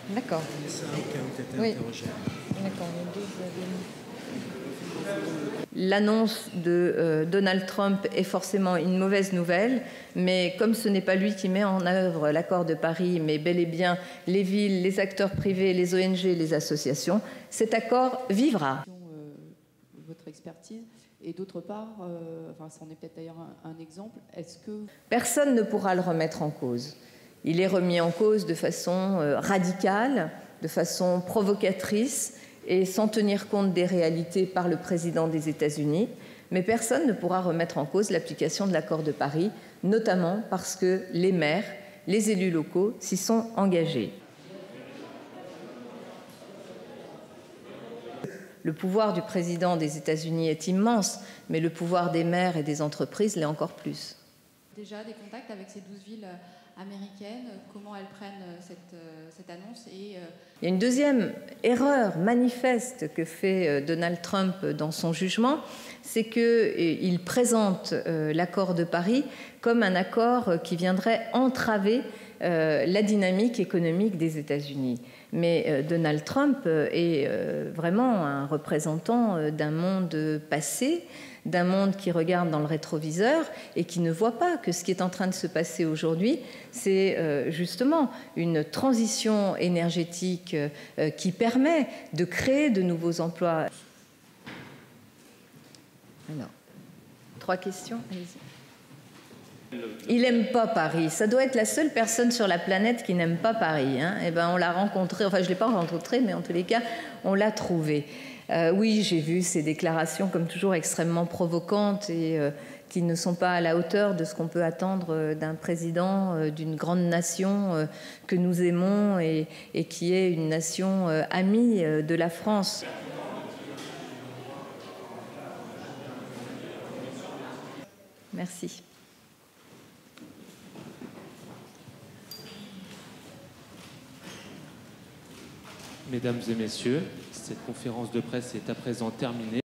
D'accord. Les 5 ont été Oui. interrogés. D'accord. L'annonce de Donald Trump est forcément une mauvaise nouvelle, mais comme ce n'est pas lui qui met en œuvre l'accord de Paris, mais bel et bien les villes, les acteurs privés, les ONG, les associations, cet accord vivra. Votre expertise et d'autre part, enfin, c'en est peut-être d'ailleurs un exemple, est-ce que... Personne ne pourra le remettre en cause. Il est remis en cause de façon radicale, de façon provocatrice et sans tenir compte des réalités par le président des États-Unis, mais personne ne pourra remettre en cause l'application de l'accord de Paris, notamment parce que les maires, les élus locaux s'y sont engagés. Le pouvoir du président des États-Unis est immense, mais le pouvoir des maires et des entreprises l'est encore plus. Déjà des contacts avec ces 12 villes américaines, comment elles prennent cette annonce et Il y a une deuxième erreur manifeste que fait Donald Trump dans son jugement, c'est qu'il présente l'accord de Paris comme un accord qui viendrait entraver la dynamique économique des États-Unis. Mais Donald Trump est vraiment un représentant d'un monde passé, d'un monde qui regarde dans le rétroviseur et qui ne voit pas que ce qui est en train de se passer aujourd'hui, c'est justement une transition énergétique qui permet de créer de nouveaux emplois. Alors, 3 questions, allez-y. Il n'aime pas Paris. Ça doit être la seule personne sur la planète qui n'aime pas Paris. Hein. Eh ben, on l'a rencontré, enfin je ne l'ai pas rencontré, mais en tous les cas, on l'a trouvé. Oui, j'ai vu ces déclarations comme toujours extrêmement provocantes et qui ne sont pas à la hauteur de ce qu'on peut attendre d'un président d'une grande nation que nous aimons et qui est une nation amie de la France. Merci. Mesdames et messieurs, cette conférence de presse est à présent terminée.